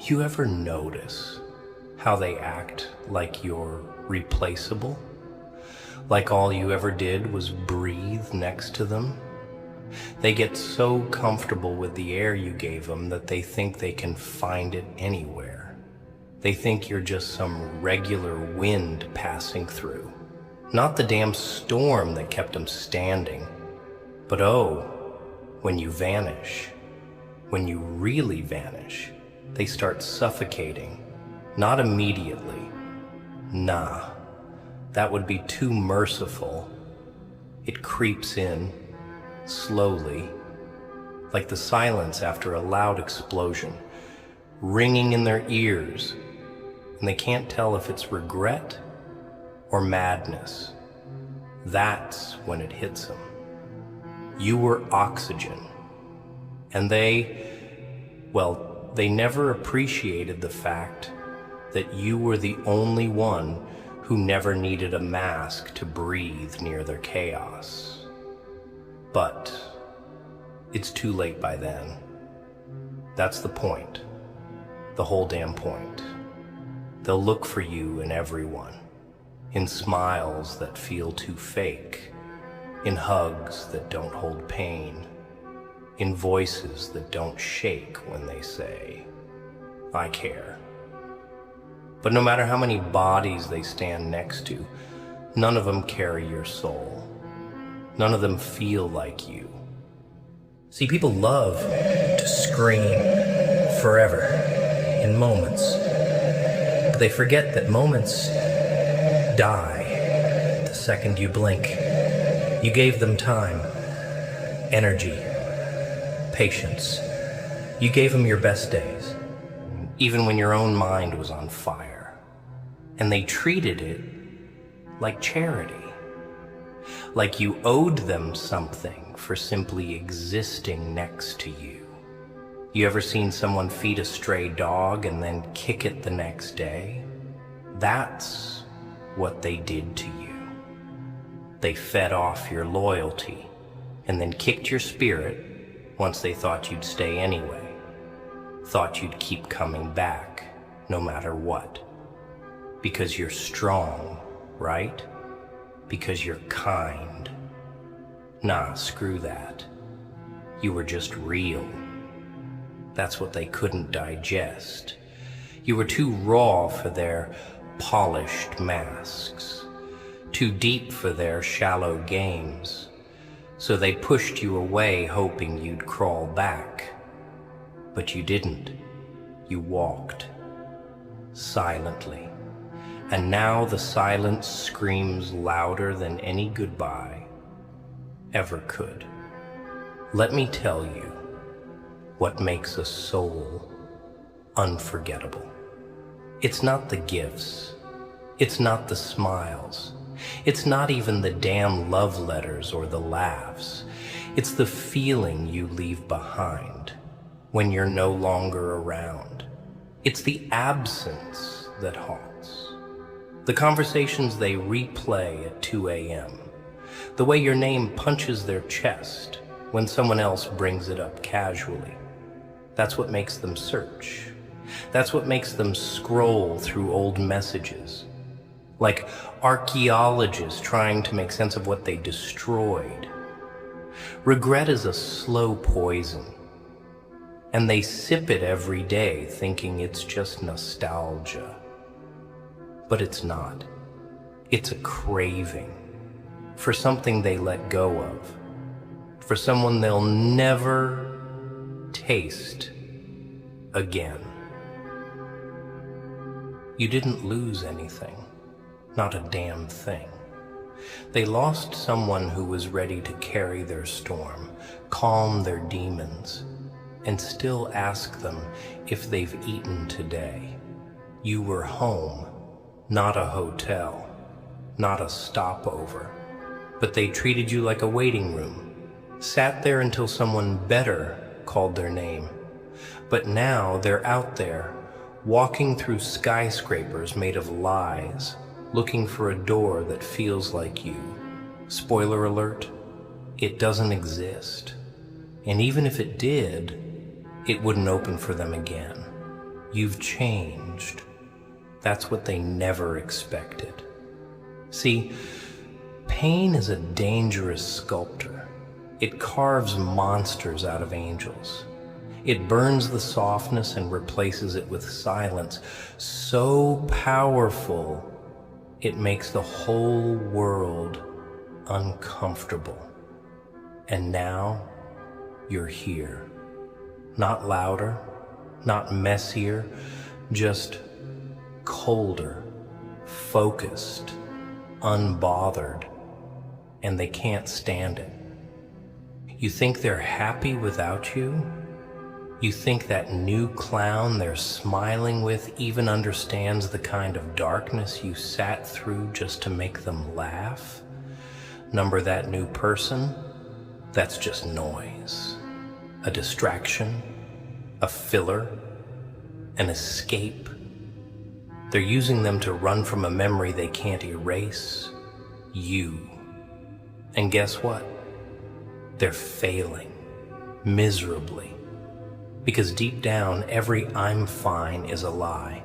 You ever notice how they act like you're replaceable? Like all you ever did was breathe next to them? They get so comfortable with the air you gave them that they think they can find it anywhere. They think you're just some regular wind passing through. Not the damn storm that kept them standing. But oh, when you vanish, when you really vanish, they start suffocating. Not immediately. Nah, that would be too merciful. It creeps in, slowly, like the silence after a loud explosion, ringing in their ears, and they can't tell if it's regret or madness. That's when it hits them. You were oxygen, and they never appreciated the fact that you were the only one who never needed a mask to breathe near their chaos. But it's too late by then. That's the point. The whole damn point. They'll look for you in everyone. In smiles that feel too fake. In hugs that don't hold pain. In voices that don't shake when they say, I care. But no matter how many bodies they stand next to, none of them carry your soul. None of them feel like you. See, people love to scream forever in moments. But they forget that moments die the second you blink. You gave them time, energy, patience. You gave them your best days, even when your own mind was on fire. And they treated it like charity. Like you owed them something for simply existing next to you. You ever seen someone feed a stray dog and then kick it the next day? That's what they did to you. They fed off your loyalty and then kicked your spirit once they thought you'd stay anyway. Thought you'd keep coming back no matter what. Because you're strong, right? Because you're kind. Nah, screw that. You were just real. That's what they couldn't digest. You were too raw for their polished masks, too deep for their shallow games. So they pushed you away hoping you'd crawl back. But you didn't. You walked. Silently. And now the silence screams louder than any goodbye ever could. Let me tell you what makes a soul unforgettable. It's not the gifts. It's not the smiles. It's not even the damn love letters or the laughs. It's the feeling you leave behind when you're no longer around. It's the absence that haunts. The conversations they replay at 2 a.m. The way your name punches their chest when someone else brings it up casually. That's what makes them search. That's what makes them scroll through old messages. Like archaeologists trying to make sense of what they destroyed. Regret is a slow poison. And they sip it every day thinking it's just nostalgia. But it's not. It's a craving for something they let go of, for someone they'll never taste again. You didn't lose anything, not a damn thing. They lost someone who was ready to carry their storm, calm their demons, and still ask them if they've eaten today. You were home. Not a hotel, not a stopover, but they treated you like a waiting room, sat there until someone better called their name. But now they're out there, walking through skyscrapers made of lies, looking for a door that feels like you. Spoiler alert, it doesn't exist. And even if it did, it wouldn't open for them again. You've changed. That's what they never expected. See, pain is a dangerous sculptor. It carves monsters out of angels. It burns the softness and replaces it with silence so powerful it makes the whole world uncomfortable. And now you're here. Not louder, not messier, just colder, focused, unbothered, and they can't stand it. You think they're happy without you? You think that new clown they're smiling with even understands the kind of darkness you sat through just to make them laugh? Number that new person? That's just noise. A distraction, a filler, an escape. They're using them to run from a memory they can't erase. You. And guess what? They're failing. Miserably. Because deep down, every "I'm fine" is a lie.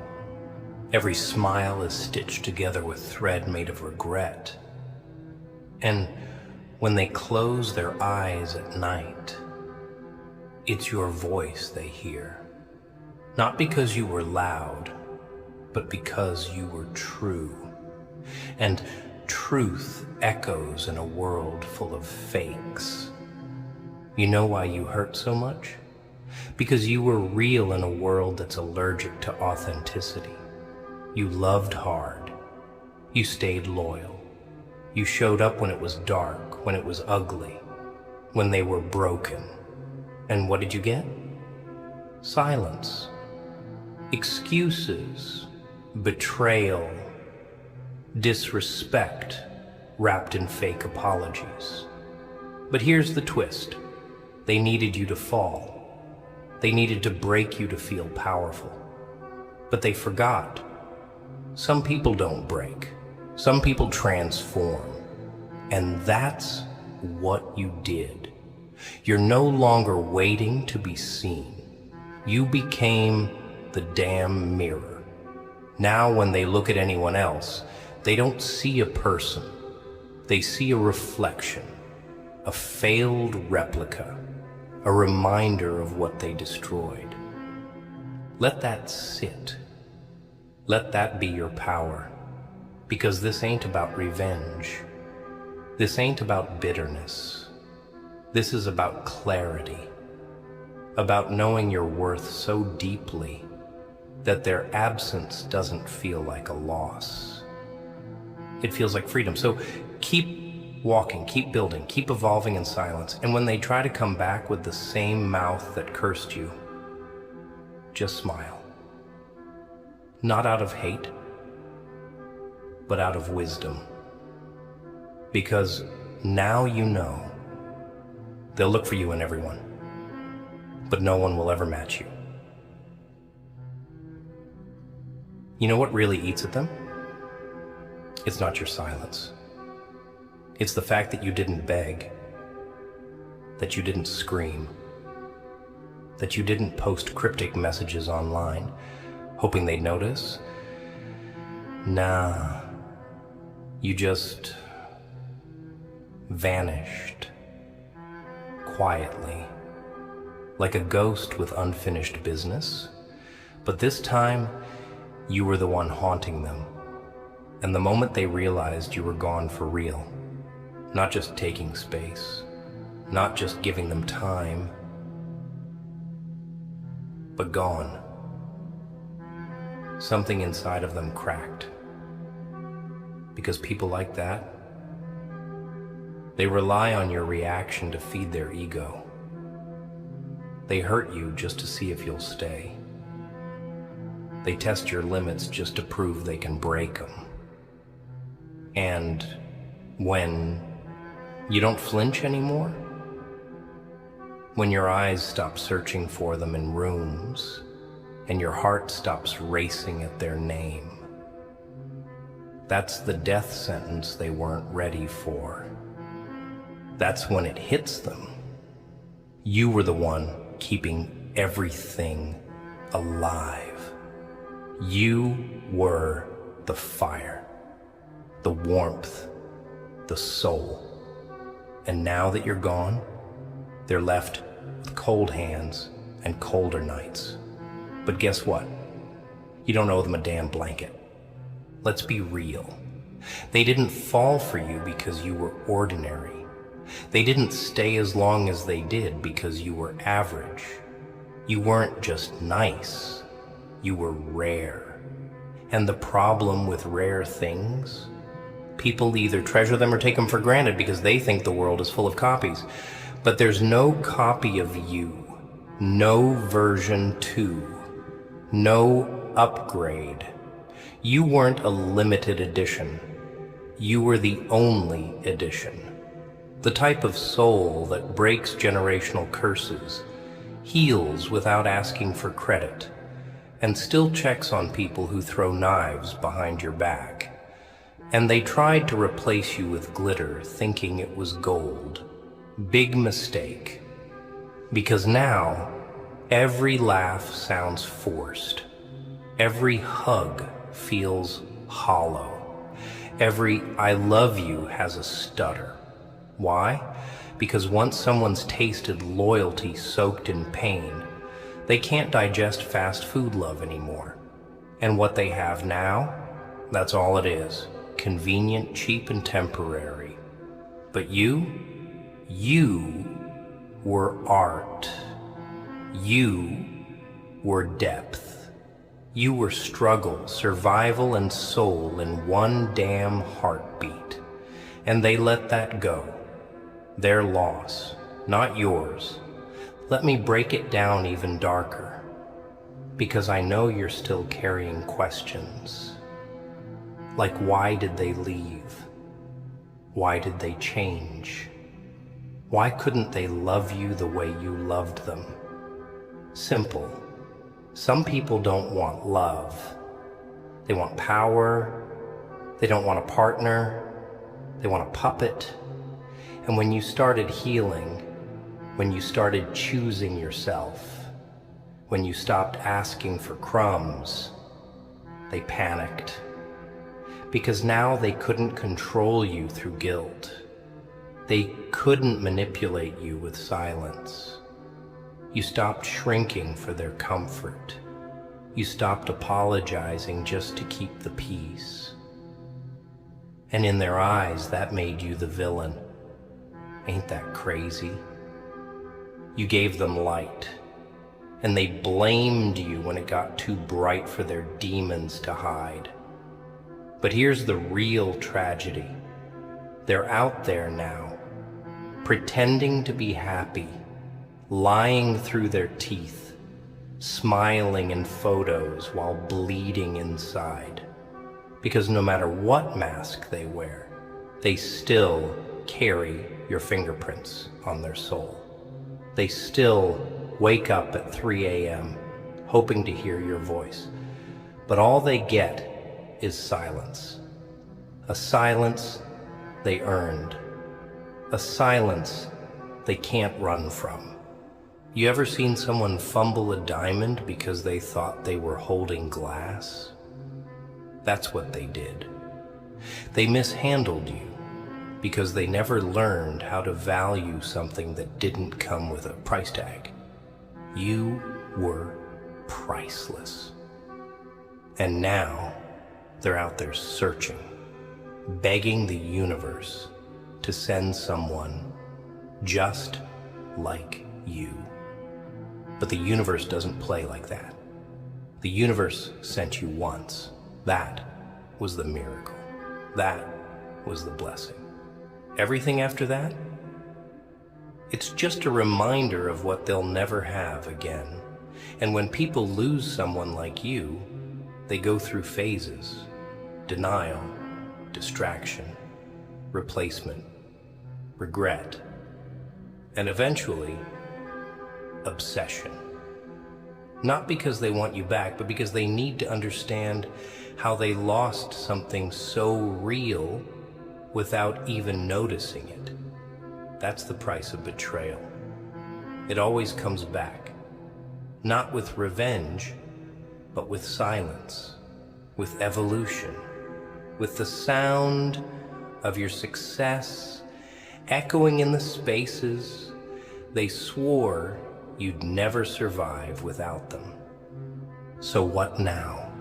Every smile is stitched together with thread made of regret. And when they close their eyes at night, it's your voice they hear. Not because you were loud, but because you were true. And truth echoes in a world full of fakes. You know why you hurt so much? Because you were real in a world that's allergic to authenticity. You loved hard. You stayed loyal. You showed up when it was dark, when it was ugly, when they were broken. And what did you get? Silence. Excuses. Betrayal. Disrespect wrapped in fake apologies. But here's the twist. They needed you to fall. They needed to break you to feel powerful. But they forgot. Some people don't break. Some people transform. And that's what you did. You're no longer waiting to be seen. You became the damn mirror. Now when they look at anyone else, they don't see a person. They see a reflection, a failed replica, a reminder of what they destroyed. Let that sit. Let that be your power. Because this ain't about revenge. This ain't about bitterness. This is about clarity. About knowing your worth so deeply that their absence doesn't feel like a loss. It feels like freedom. So keep walking, keep building, keep evolving in silence. And when they try to come back with the same mouth that cursed you, just smile. Not out of hate, but out of wisdom. Because now you know. They'll look for you in everyone, but no one will ever match you. You know what really eats at them? It's not your silence. It's the fact that you didn't beg, that you didn't scream, that you didn't post cryptic messages online, hoping they'd notice. Nah, you just vanished, quietly, like a ghost with unfinished business. But this time, you were the one haunting them. And the moment they realized you were gone for real, not just taking space, not just giving them time, but gone, something inside of them cracked. Because people like that, they rely on your reaction to feed their ego. They hurt you just to see if you'll stay. They test your limits just to prove they can break them. And when you don't flinch anymore, when your eyes stop searching for them in rooms, and your heart stops racing at their name, that's the death sentence they weren't ready for. That's when it hits them. You were the one keeping everything alive. You were the fire, the warmth, the soul. And now that you're gone, they're left with cold hands and colder nights. But guess what? You don't owe them a damn blanket. Let's be real. They didn't fall for you because you were ordinary. They didn't stay as long as they did because you were average. You weren't just nice, you were rare. And the problem with rare things, people either treasure them or take them for granted because they think the world is full of copies. But there's no copy of you, no version 2, no upgrade. You weren't a limited edition. You were the only edition. The type of soul that breaks generational curses, heals without asking for credit, and still checks on people who throw knives behind your back. And they tried to replace you with glitter, thinking it was gold. Big mistake. Because now, every laugh sounds forced. Every hug feels hollow. Every I love you has a stutter. Why? Because once someone's tasted loyalty soaked in pain, they can't digest fast food love anymore. And what they have now, that's all it is. Convenient, cheap, and temporary. But you were art. You were depth. You were struggle, survival, and soul in one damn heartbeat. And they let that go. Their loss, not yours. Let me break it down even darker, because I know you're still carrying questions. Like, why did they leave? Why did they change? Why couldn't they love you the way you loved them? Simple. Some people don't want love. They want power. They don't want a partner. They want a puppet. And when you started healing, when you started choosing yourself, when you stopped asking for crumbs, they panicked. Because now they couldn't control you through guilt. They couldn't manipulate you with silence. You stopped shrinking for their comfort. You stopped apologizing just to keep the peace. And in their eyes, that made you the villain. Ain't that crazy? You gave them light, and they blamed you when it got too bright for their demons to hide. But here's the real tragedy. They're out there now, pretending to be happy, lying through their teeth, smiling in photos while bleeding inside. Because no matter what mask they wear, they still carry your fingerprints on their soul. They still wake up at 3 a.m. hoping to hear your voice. But all they get is silence. A silence they earned. A silence they can't run from. You ever seen someone fumble a diamond because they thought they were holding glass? That's what they did. They mishandled you because they never learned how to value something that didn't come with a price tag. You were priceless. And now they're out there searching, begging the universe to send someone just like you. But the universe doesn't play like that. The universe sent you once. That was the miracle. That was the blessing. Everything after that, it's just a reminder of what they'll never have again. And when people lose someone like you, they go through phases: denial, distraction, replacement, regret, and eventually, obsession. Not because they want you back, but because they need to understand how they lost something so real without even noticing it. That's the price of betrayal. It always comes back. Not with revenge, but with silence, with evolution, with the sound of your success echoing in the spaces they swore you'd never survive without them. So what now?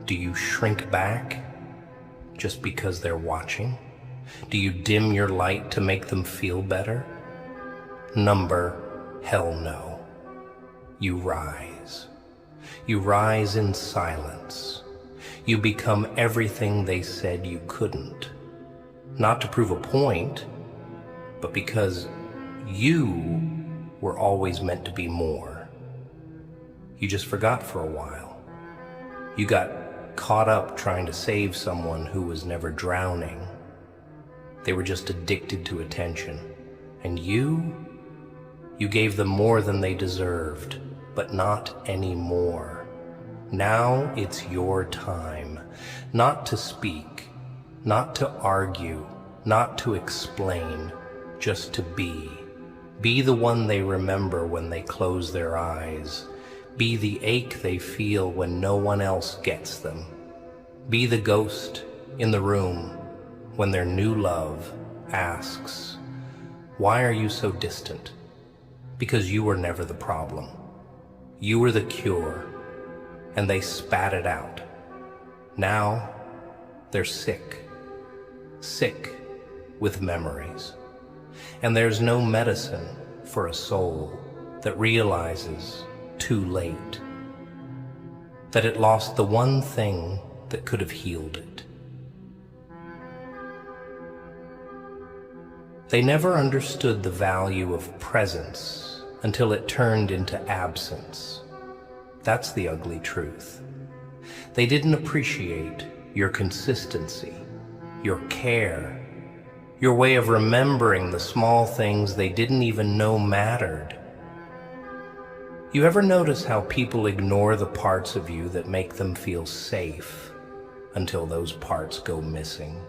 Do you shrink back just because they're watching? Do you dim your light to make them feel better? Hell no. You rise. You rise in silence. You become everything they said you couldn't. Not to prove a point, but because you were always meant to be more. You just forgot for a while. You got caught up trying to save someone who was never drowning. They were just addicted to attention. And you gave them more than they deserved, but not anymore. Now it's your time, not to speak, not to argue, not to explain, just to be. Be the one they remember when they close their eyes. Be the ache they feel when no one else gets them. Be the ghost in the room when their new love asks, "Why are you so distant?" Because you were never the problem. You were the cure, and they spat it out. Now they're sick with memories. And there's no medicine for a soul that realizes too late that it lost the one thing that could have healed it. They never understood the value of presence until it turned into absence. That's the ugly truth. They didn't appreciate your consistency, your care, your way of remembering the small things they didn't even know mattered. You ever notice how people ignore the parts of you that make them feel safe until those parts go missing?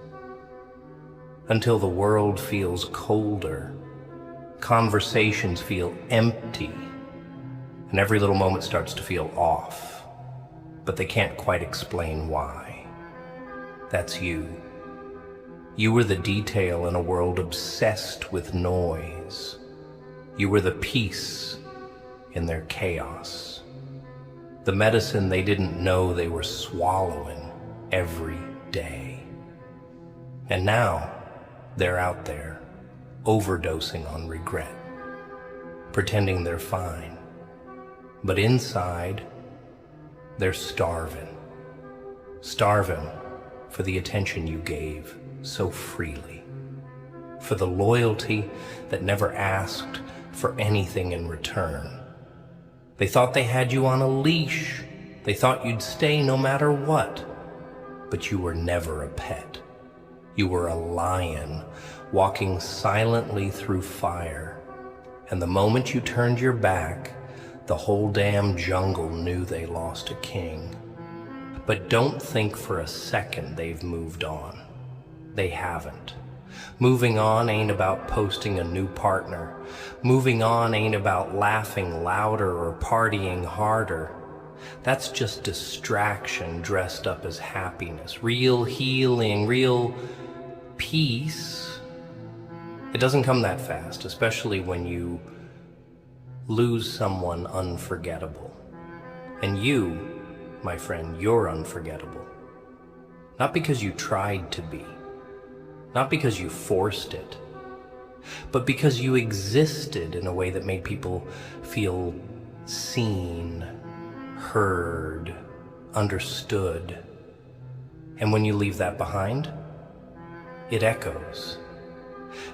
Until the world feels colder, conversations feel empty, and every little moment starts to feel off, but they can't quite explain why. That's you. You were the detail in a world obsessed with noise. You were the peace in their chaos. The medicine they didn't know they were swallowing every day. And now they're out there, overdosing on regret, pretending they're fine. But inside, they're starving. Starving for the attention you gave so freely, for the loyalty that never asked for anything in return. They thought they had you on a leash. They thought you'd stay no matter what. But you were never a pet. You were a lion walking silently through fire. And the moment you turned your back, the whole damn jungle knew they lost a king. But don't think for a second they've moved on. They haven't. Moving on ain't about posting a new partner. Moving on ain't about laughing louder or partying harder. That's just distraction dressed up as happiness. Real healing, real peace. It doesn't come that fast, especially when you lose someone unforgettable. And you, my friend, you're unforgettable. Not because you tried to be. Not because you forced it, but because you existed in a way that made people feel seen, heard, understood. And when you leave that behind, it echoes.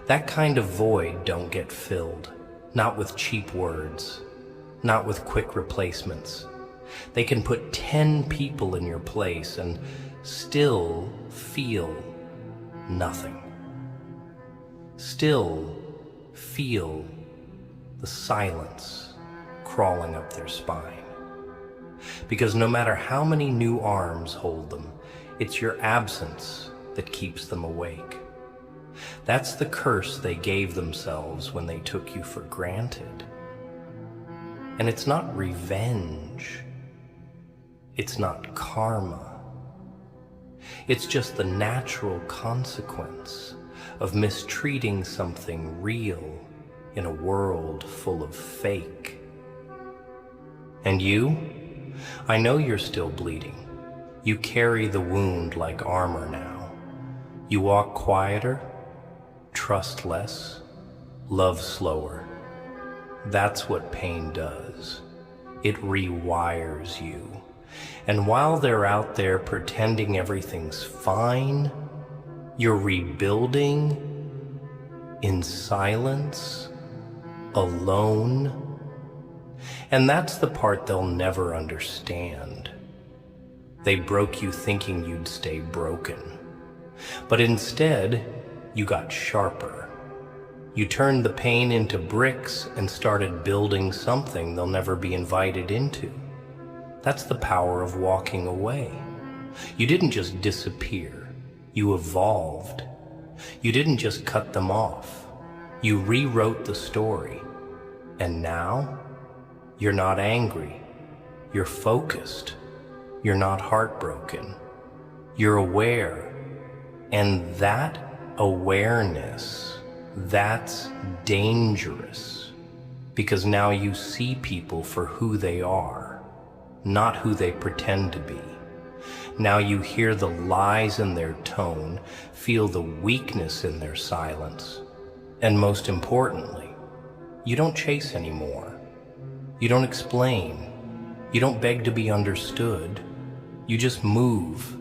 That kind of void don't get filled, not with cheap words, not with quick replacements. They can put 10 people in your place and still feel nothing. Still feel the silence crawling up their spine. Because no matter how many new arms hold them, it's your absence that keeps them awake. That's the curse they gave themselves when they took you for granted. And it's not revenge. It's not karma. It's just the natural consequence of mistreating something real in a world full of fake. And you? I know you're still bleeding. You carry the wound like armor now. You walk quieter, trust less, love slower. That's what pain does. It rewires you. And while they're out there pretending everything's fine, you're rebuilding in silence, alone. And that's the part they'll never understand. They broke you thinking you'd stay broken. But instead, you got sharper. You turned the pain into bricks and started building something they'll never be invited into. That's the power of walking away. You didn't just disappear. You evolved. You didn't just cut them off. You rewrote the story. And now, you're not angry. You're focused. You're not heartbroken. You're aware. And that awareness, that's dangerous. Because now you see people for who they are, not who they pretend to be. Now you hear the lies in their tone, feel the weakness in their silence. And most importantly, you don't chase anymore. You don't explain. You don't beg to be understood. You just move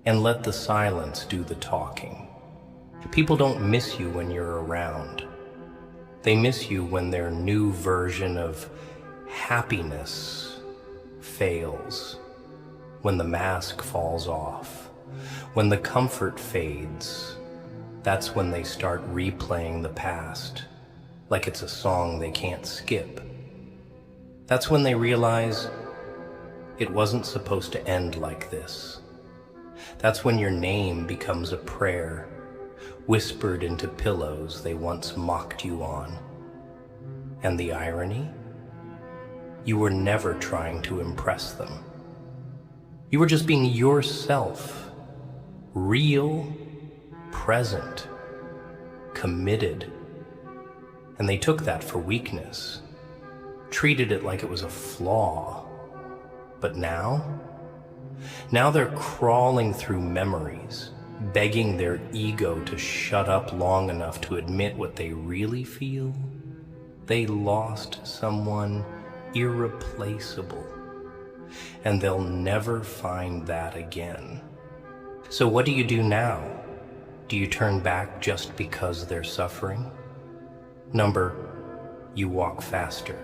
and let the silence do the talking. People don't miss you when you're around. They miss you when their new version of happiness fails, when the mask falls off, when the comfort fades. That's when they start replaying the past, like it's a song they can't skip. That's when they realize it wasn't supposed to end like this. That's when your name becomes a prayer, whispered into pillows they once mocked you on. And the irony? You were never trying to impress them. You were just being yourself, real, present, committed. And they took that for weakness, treated it like it was a flaw. But now they're crawling through memories, begging their ego to shut up long enough to admit what they really feel. They lost someone irreplaceable, and they'll never find that again. So what do you do now? Do you turn back just because they're suffering? You walk faster,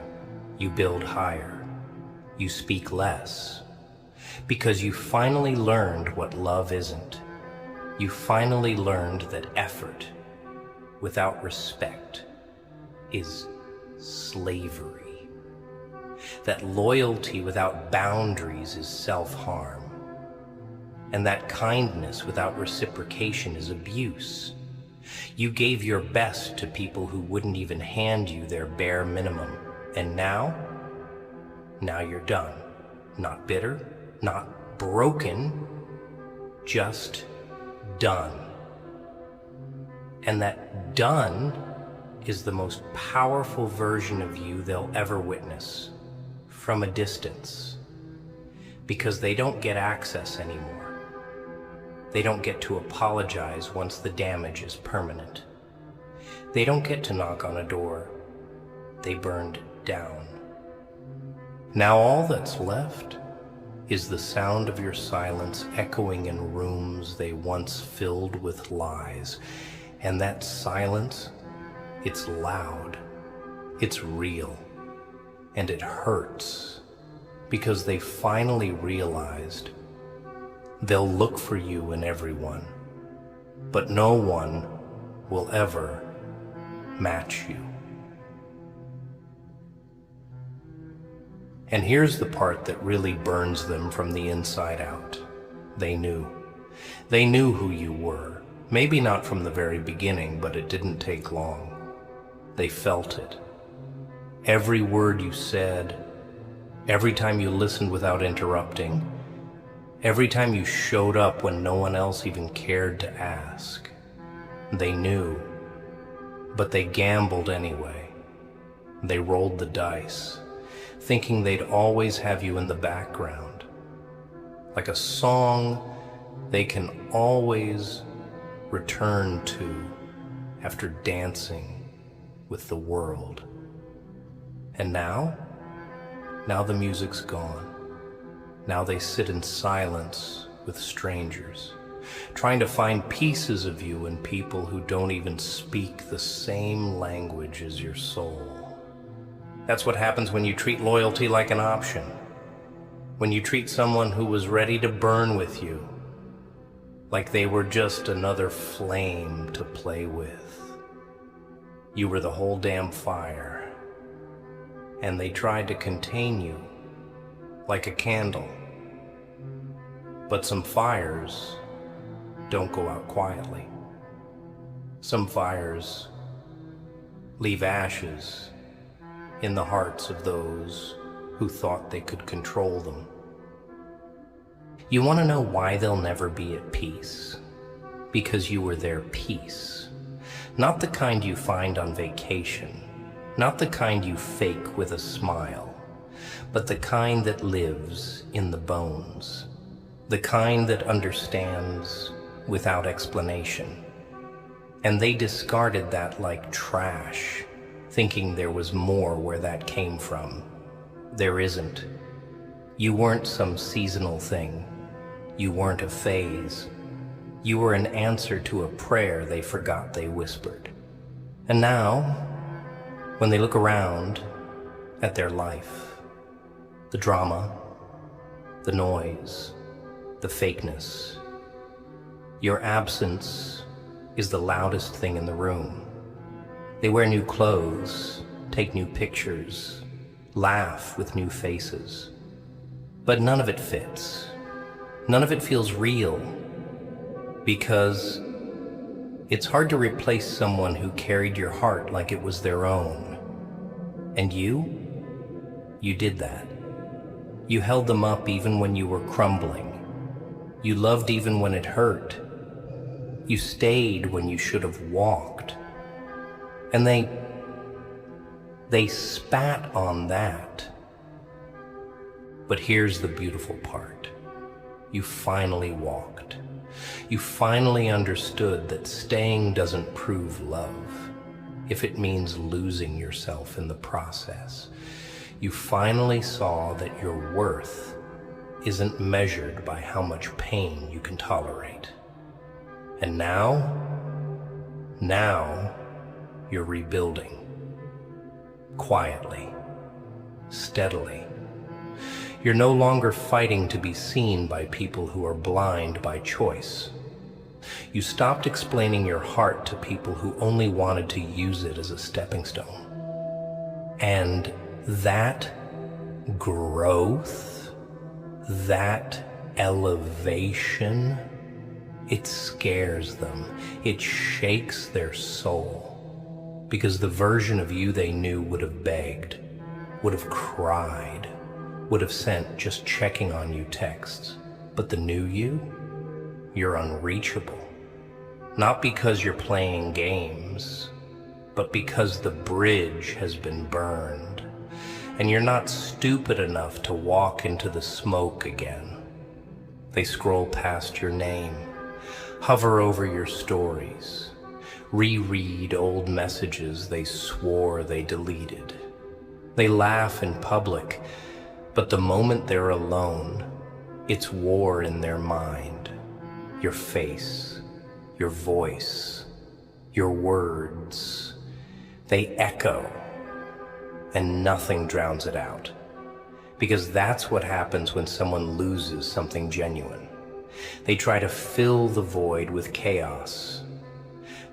you build higher, you speak less, because you finally learned what love isn't. You finally learned that effort without respect is slavery, that loyalty without boundaries is self-harm, and that kindness without reciprocation is abuse. You gave your best to people who wouldn't even hand you their bare minimum, and now you're done. Not bitter, not broken, just done. And that done is the most powerful version of you they'll ever witness, from a distance, because they don't get access anymore. They don't get to apologize once the damage is permanent. They don't get to knock on a door they burned down. Now all that's left is the sound of your silence echoing in rooms they once filled with lies. And that silence, it's loud, it's real, and it hurts, because they finally realized they'll look for you in everyone, but no one will ever match you. And here's the part that really burns them from the inside out. They knew. They knew who you were. Maybe not from the very beginning, but it didn't take long. They felt it. Every word you said, Every time you listened without interrupting. Every time you showed up when no one else even cared to ask. They knew, but they gambled anyway. They rolled the dice, thinking they'd always have you in the background. Like a song they can always return to after dancing with the world. And now the music's gone. Now they sit in silence with strangers, trying to find pieces of you in people who don't even speak the same language as your soul. That's what happens when you treat loyalty like an option. When you treat someone who was ready to burn with you like they were just another flame to play with. You were the whole damn fire, and they tried to contain you like a candle. But some fires don't go out quietly. Some fires leave ashes in the hearts of those who thought they could control them. You want to know why they'll never be at peace? Because you were their peace. Not the kind you find on vacation, not the kind you fake with a smile, but the kind that lives in the bones, the kind that understands without explanation. And they discarded that like trash, thinking there was more where that came from. There isn't. You weren't some seasonal thing. You weren't a phase. You were an answer to a prayer they forgot they whispered. And now, when they look around at their life, the drama, the noise, the fakeness, your absence is the loudest thing in the room. They wear new clothes, take new pictures, laugh with new faces. But none of it fits. None of it feels real, because it's hard to replace someone who carried your heart like it was their own. And you did that. You held them up even when you were crumbling. You loved even when it hurt. You stayed when you should have walked. And they spat on that. But here's the beautiful part. You finally walked. You finally understood that staying doesn't prove love, if it means losing yourself in the process. You finally saw that your worth isn't measured by how much pain you can tolerate. And now you're rebuilding. Quietly, steadily. You're no longer fighting to be seen by people who are blind by choice. You stopped explaining your heart to people who only wanted to use it as a stepping stone. And that growth, that elevation, it scares them. It shakes their soul. Because the version of you they knew would have begged, would have cried, would have sent just checking on you texts. But the new you, you're unreachable. Not because you're playing games, but because the bridge has been burned, and you're not stupid enough to walk into the smoke again. They scroll past your name, hover over your stories, reread old messages they swore they deleted. They laugh in public, but the moment they're alone, it's war in their mind. Your face, your voice, your words, they echo, and nothing drowns it out. Because that's what happens when someone loses something genuine. They try to fill the void with chaos,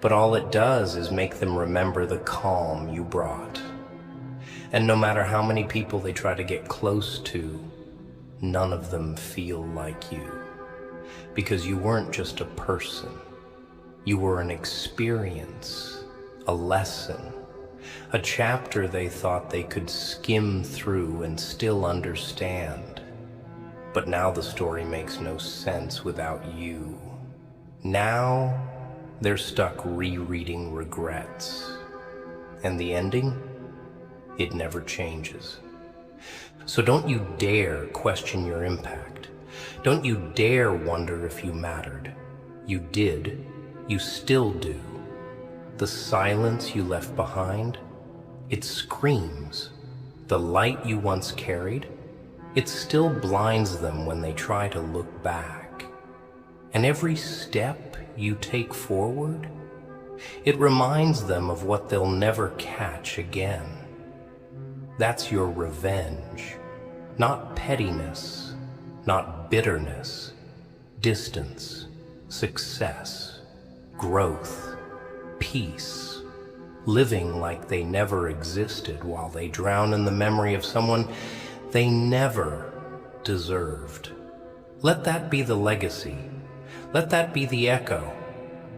but all it does is make them remember the calm you brought. And no matter how many people they try to get close to, none of them feel like you. Because you weren't just a person. You were an experience, a lesson, a chapter they thought they could skim through and still understand. But now the story makes no sense without you. Now they're stuck rereading regrets. And the ending? It never changes. So don't you dare question your impact. Don't you dare wonder if you mattered. You did. You still do. The silence you left behind, it screams. The light you once carried, it still blinds them when they try to look back. And every step you take forward, it reminds them of what they'll never catch again. That's your revenge, not pettiness, not bitterness, distance, success, growth, peace, living like they never existed while they drown in the memory of someone they never deserved. Let that be the legacy. Let that be the echo.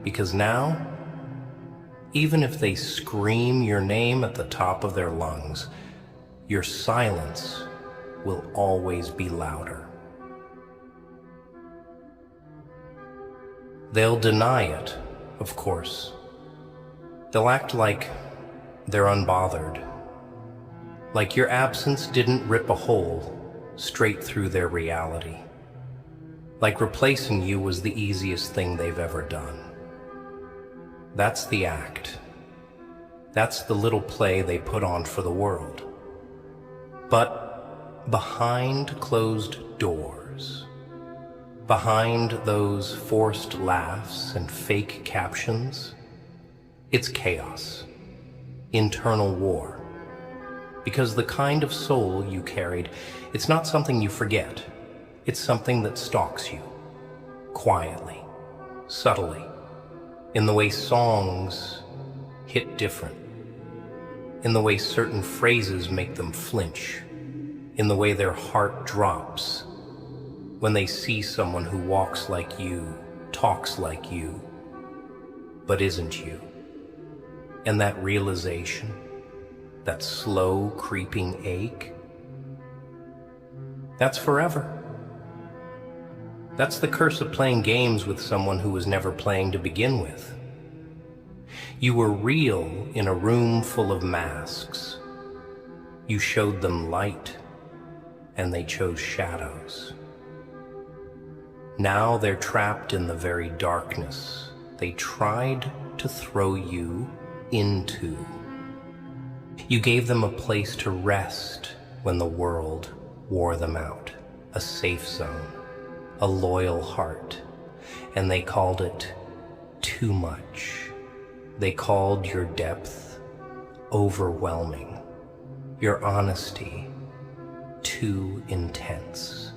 Because now, even if they scream your name at the top of their lungs, your silence will always be louder. They'll deny it, of course. They'll act like they're unbothered, like your absence didn't rip a hole straight through their reality, like replacing you was the easiest thing they've ever done. That's the act. That's the little play they put on for the world. But behind closed doors, behind those forced laughs and fake captions, it's chaos, internal war. Because the kind of soul you carried, it's not something you forget. It's something that stalks you, quietly, subtly, in the way songs hit different, in the way certain phrases make them flinch, in the way their heart drops when they see someone who walks like you, talks like you, but isn't you. And that realization, that slow creeping ache, that's forever. That's the curse of playing games with someone who was never playing to begin with. You were real in a room full of masks. You showed them light, and they chose shadows. Now they're trapped in the very darkness they tried to throw you into. You gave them a place to rest when the world wore them out, a safe zone, a loyal heart, and they called it too much. They called your depth overwhelming, your honesty too intense,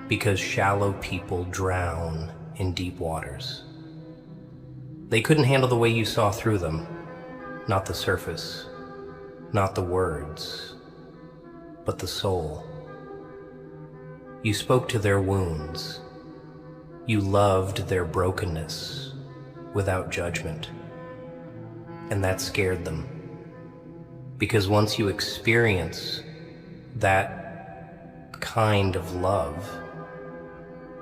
because shallow people drown in deep waters. They couldn't handle the way you saw through them, not the surface, not the words, but the soul. You spoke to their wounds. You loved their brokenness without judgment. And that scared them. Because once you experience that kind of love,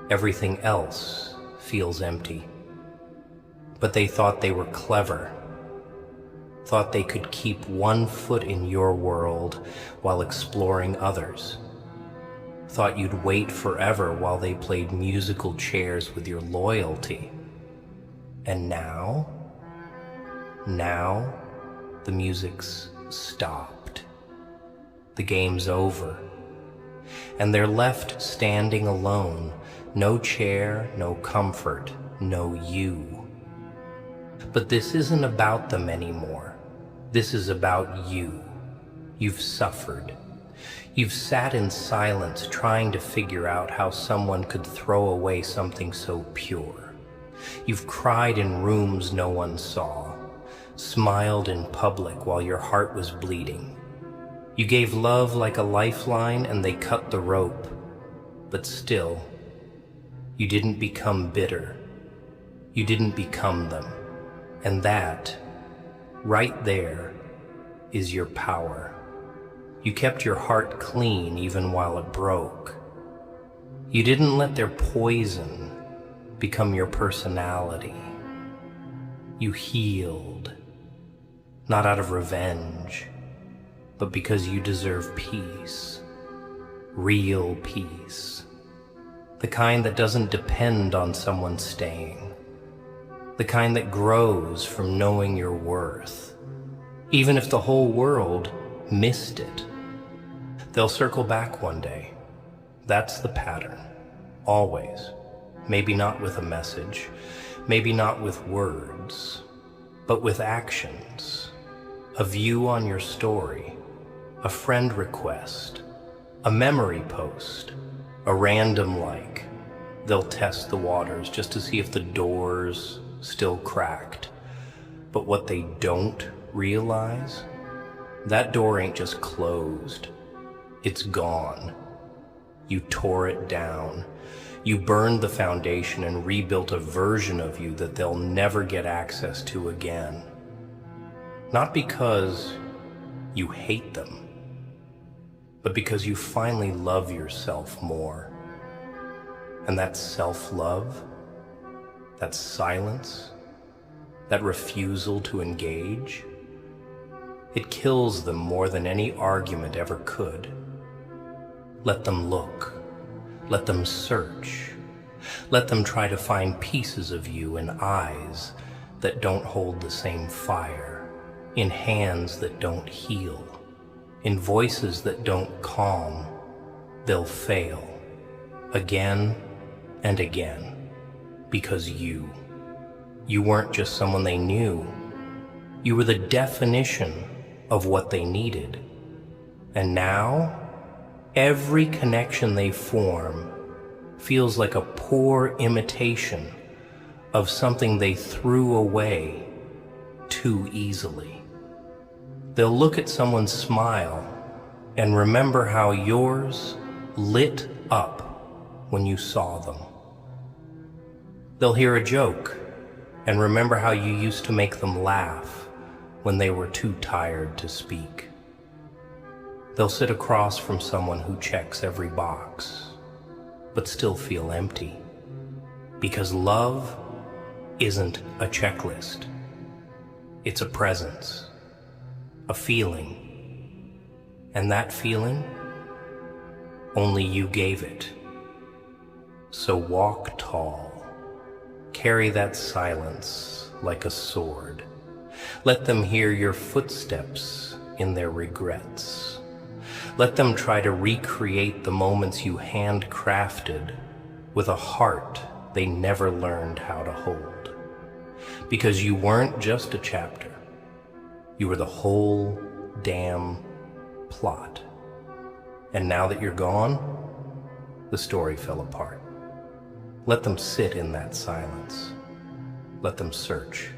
everything else feels empty. But they thought they were clever, thought they could keep one foot in your world while exploring others, thought you'd wait forever while they played musical chairs with your loyalty. And now the music's stopped. The game's over. And they're left standing alone. No chair, no comfort, no you. But this isn't about them anymore. This is about you. You've suffered. You've sat in silence trying to figure out how someone could throw away something so pure. You've cried in rooms no one saw, smiled in public while your heart was bleeding. You gave love like a lifeline and they cut the rope. But still, you didn't become bitter. You didn't become them. And that, right there, is your power. You kept your heart clean even while it broke. You didn't let their poison become your personality. You healed, not out of revenge, but because you deserve peace, real peace, the kind that doesn't depend on someone staying, the kind that grows from knowing your worth. Even if the whole world missed it, they'll circle back one day. That's the pattern, always. Maybe not with a message, maybe not with words, but with actions. A view on your story, a friend request, a memory post, a random like. They'll test the waters just to see if the door's still cracked. But what they don't realize, that door ain't just closed, it's gone. You tore it down. You burned the foundation and rebuilt a version of you that they'll never get access to again. Not because you hate them, but because you finally love yourself more. And that self-love, that silence, that refusal to engage, it kills them more than any argument ever could. Let them look. Let them search. Let them try to find pieces of you in eyes that don't hold the same fire, in hands that don't heal, in voices that don't calm. They'll fail again and again because you weren't just someone they knew. You were the definition of what they needed. And now, every connection they form feels like a poor imitation of something they threw away too easily. They'll look at someone's smile and remember how yours lit up when you saw them. They'll hear a joke and remember how you used to make them laugh when they were too tired to speak. They'll sit across from someone who checks every box, but still feel empty. Because love isn't a checklist. It's a presence, a feeling. And that feeling, only you gave it. So walk tall. Carry that silence like a sword. Let them hear your footsteps in their regrets. Let them try to recreate the moments you handcrafted with a heart they never learned how to hold. Because you weren't just a chapter. You were the whole damn plot. And now that you're gone, the story fell apart. Let them sit in that silence. Let them search.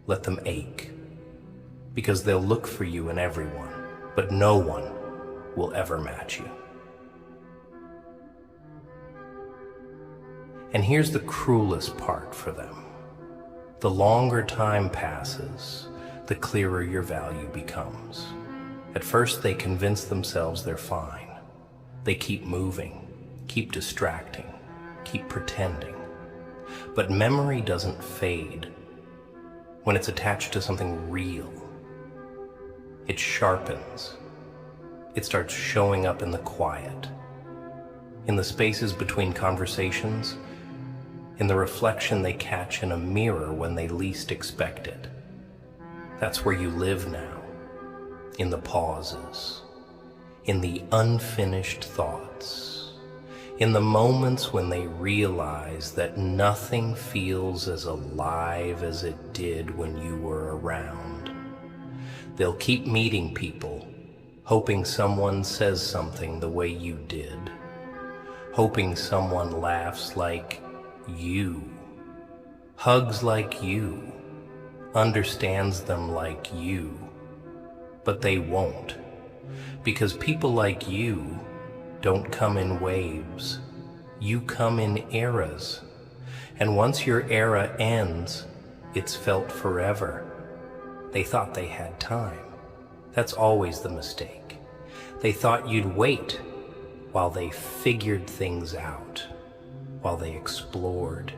Let them ache. Because they'll look for you in everyone, but no one will ever match you. And here's the cruelest part for them. The longer time passes, the clearer your value becomes. At first, they convince themselves they're fine. They keep moving, keep distracting, keep pretending. But memory doesn't fade when it's attached to something real. It sharpens. It starts showing up in the quiet, in the spaces between conversations, in the reflection they catch in a mirror when they least expect it. That's where you live now, in the pauses, in the unfinished thoughts, in the moments when they realize that nothing feels as alive as it did when you were around. They'll keep meeting people, hoping someone says something the way you did, hoping someone laughs like you, hugs like you, understands them like you. But they won't, because people like you don't come in waves. You come in eras, and once your era ends, it's felt forever. They thought they had time. That's always the mistake. They thought you'd wait while they figured things out, while they explored,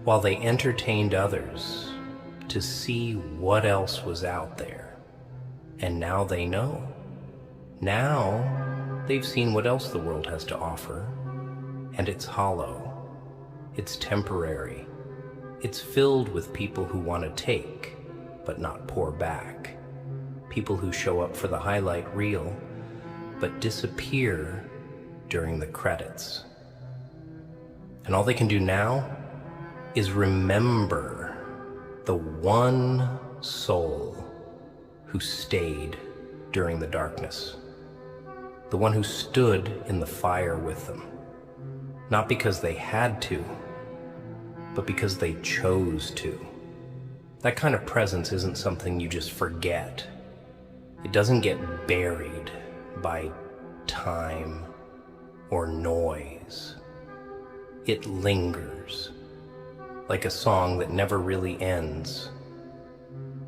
while they entertained others to see what else was out there. And now they know. Now they've seen what else the world has to offer, and it's hollow. It's temporary. It's filled with people who want to take, but not pour back. People who show up for the highlight reel, but disappear during the credits. And all they can do now is remember the one soul who stayed during the darkness. The one who stood in the fire with them. Not because they had to, but because they chose to. That kind of presence isn't something you just forget. It doesn't get buried by time or noise. It lingers, like a song that never really ends,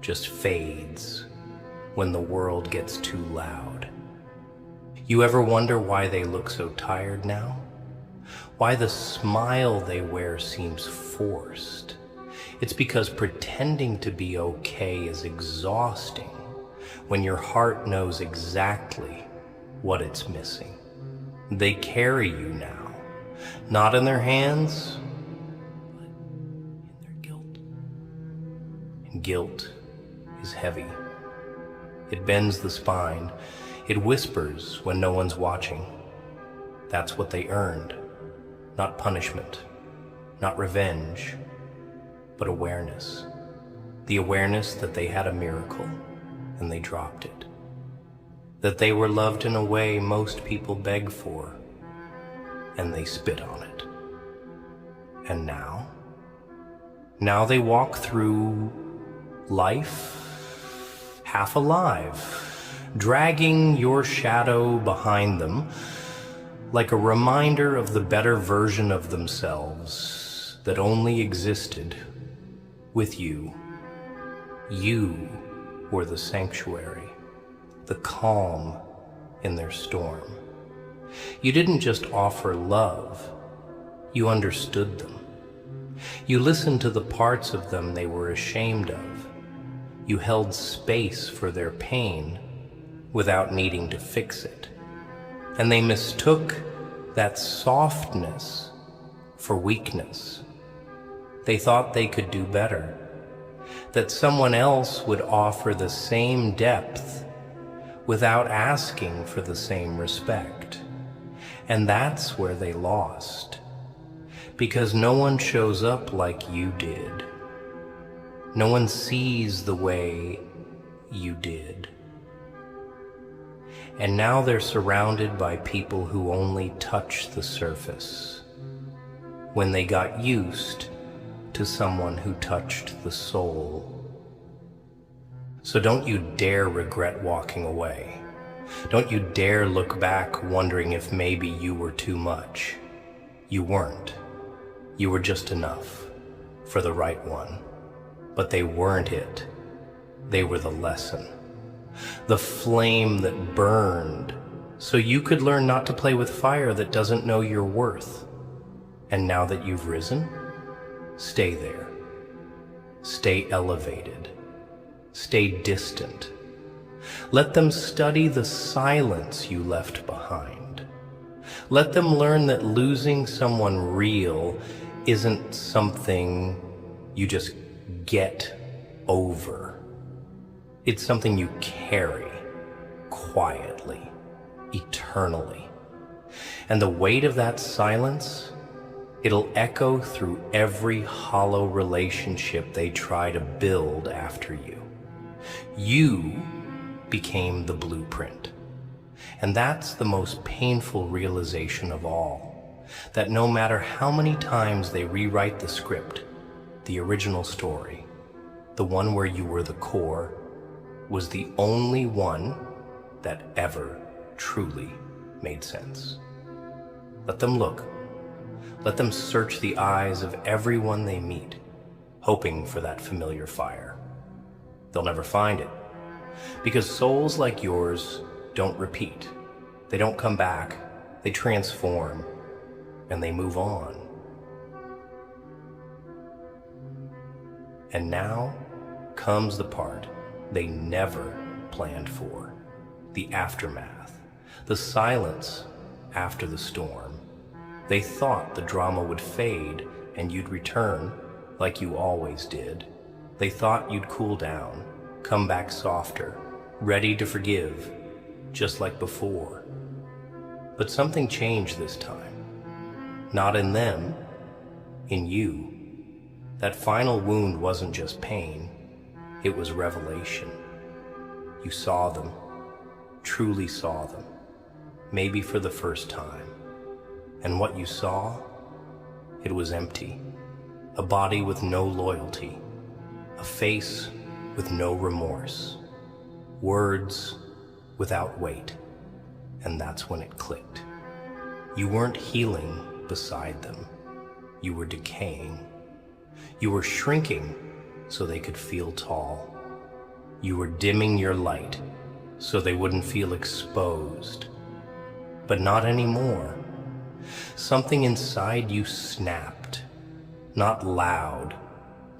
just fades when the world gets too loud. You ever wonder why they look so tired now? Why the smile they wear seems forced? It's because pretending to be okay is exhausting when your heart knows exactly what it's missing. They carry you now, not in their hands, but in their guilt. And guilt is heavy. It bends the spine. It whispers when no one's watching. That's what they earned. Not punishment, not revenge, but awareness. The awareness that they had a miracle and they dropped it. That they were loved in a way most people beg for and they spit on it. And now they walk through life half alive, dragging your shadow behind them, like a reminder of the better version of themselves that only existed with you. You were the sanctuary, the calm in their storm. You didn't just offer love, you understood them. You listened to the parts of them they were ashamed of. You held space for their pain without needing to fix it. And they mistook that softness for weakness. They thought they could do better, that someone else would offer the same depth without asking for the same respect. And that's where they lost, because no one shows up like you did. No one sees the way you did. And now they're surrounded by people who only touch the surface, when they got used to someone who touched the soul. So don't you dare regret walking away. Don't you dare look back wondering if maybe you were too much. You weren't. You were just enough for the right one. But they weren't it. They were the lesson. The flame that burned so you could learn not to play with fire that doesn't know your worth. And now that you've risen, stay there. Stay elevated. Stay distant. Let them study the silence you left behind. Let them learn that losing someone real isn't something you just get over. It's something you carry quietly, eternally. And the weight of that silence, it'll echo through every hollow relationship they try to build after you. You became the blueprint. And that's the most painful realization of all, that no matter how many times they rewrite the script, the original story, the one where you were the core, was the only one that ever truly made sense. Let them look. Let them search the eyes of everyone they meet, hoping for that familiar fire. They'll never find it, Because souls like yours don't repeat. They don't come back. They transform, and they move on. And now comes the part they never planned for. The aftermath. The silence after the storm. They thought the drama would fade and you'd return like you always did. They thought you'd cool down, come back softer, ready to forgive, just like before. But something changed this time. Not in them, in you. That final wound wasn't just pain, it was revelation. You saw them, truly saw them, maybe for the first time. And what you saw, it was empty. A body with no loyalty, a face with no remorse, words without weight. And that's when it clicked. You weren't healing beside them. You were decaying. You were shrinking so they could feel tall. You were dimming your light so they wouldn't feel exposed. But not anymore. Something inside you snapped. Not loud,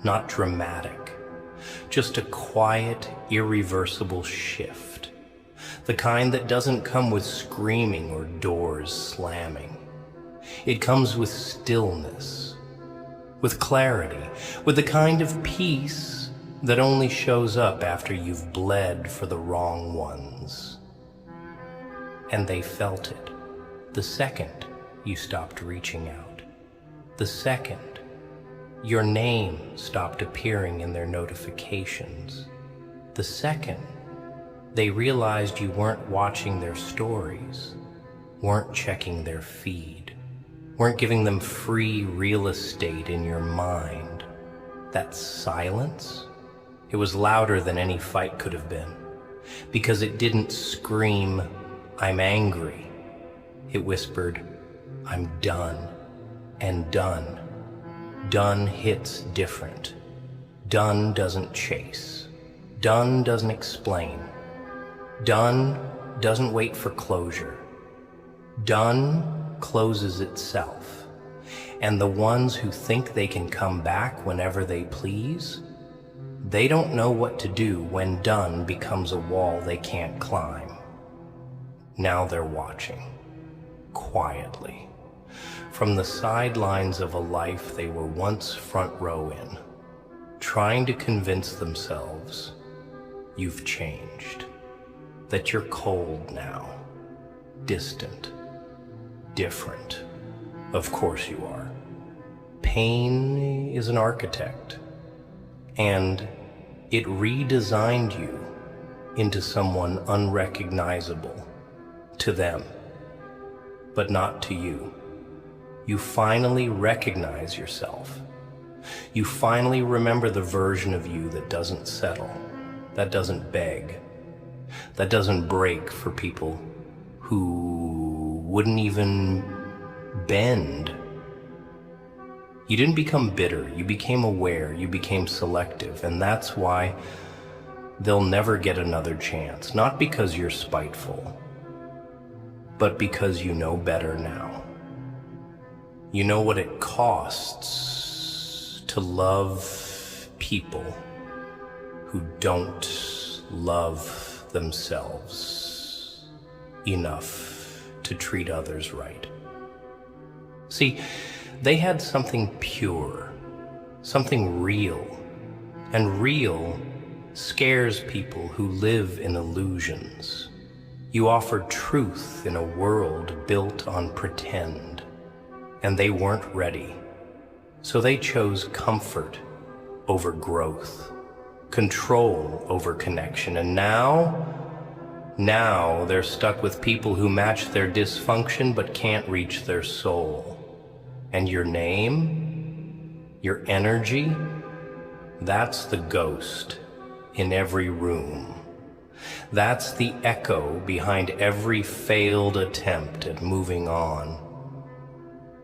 not dramatic. Just a quiet, irreversible shift. The kind that doesn't come with screaming or doors slamming. It comes with stillness, with clarity, with the kind of peace that only shows up after you've bled for the wrong ones. And they felt it the second you stopped reaching out. The second your name stopped appearing in their notifications. The second they realized you weren't watching their stories, weren't checking their feed, weren't giving them free real estate in your mind. That silence, it was louder than any fight could have been, because it didn't scream, "I'm angry." It whispered, "I'm done," and done. Done hits different. Done doesn't chase. Done doesn't explain. Done doesn't wait for closure. Done closes itself. And the ones who think they can come back whenever they please, they don't know what to do when done becomes a wall they can't climb. Now they're watching, quietly, from the sidelines of a life they were once front row in, trying to convince themselves you've changed, that you're cold now, distant, different. Of course you are. Pain is an architect, and it redesigned you into someone unrecognizable to them, but not to you. You finally recognize yourself. You finally remember the version of you that doesn't settle, that doesn't beg, that doesn't break for people who wouldn't even bend. You didn't become bitter, you became aware, you became selective, and that's why they'll never get another chance. Not because you're spiteful, but because you know better now. You know what it costs to love people who don't love themselves enough to treat others right. See, they had something pure, something real, and real scares people who live in illusions. You offered truth in a world built on pretend, and they weren't ready. So they chose comfort over growth, control over connection, and now they're stuck with people who match their dysfunction but can't reach their soul. And your name, your energy, that's the ghost in every room. That's the echo behind every failed attempt at moving on.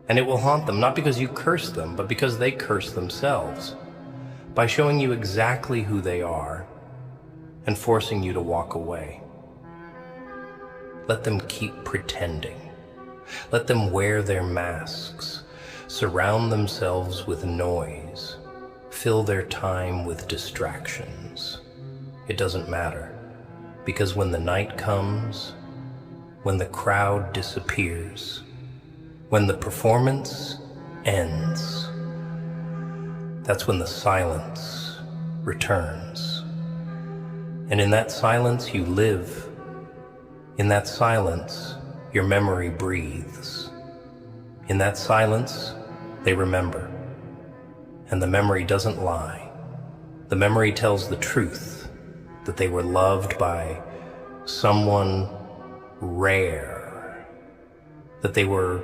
And it will haunt them, not because you curse them, but because they curse themselves, by showing you exactly who they are, and forcing you to walk away. Let them keep pretending. Let them wear their masks, surround themselves with noise, fill their time with distractions. It doesn't matter, because when the night comes, when the crowd disappears, when the performance ends, that's when the silence returns. And in that silence you live. In that silence, your memory breathes. In that silence, they remember. And the memory doesn't lie. The memory tells the truth, that they were loved by someone rare, that they were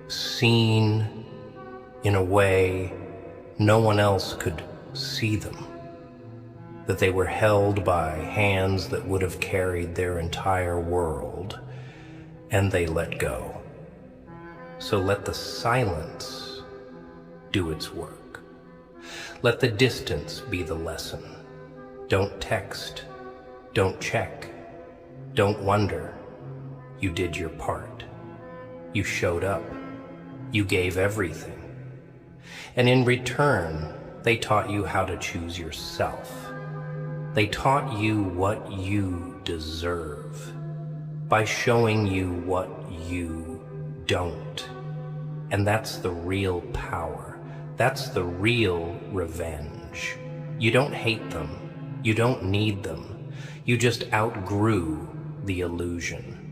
seen in a way no one else could see them, that they were held by hands that would have carried their entire world, and they let go. So let the silence do its work. Let the distance be the lesson. Don't text, don't check, don't wonder. You did your part. You showed up. You gave everything. And in return, they taught you how to choose yourself. They taught you what you deserve by showing you what you don't. And that's the real power. That's the real revenge. You don't hate them. You don't need them. You just outgrew the illusion.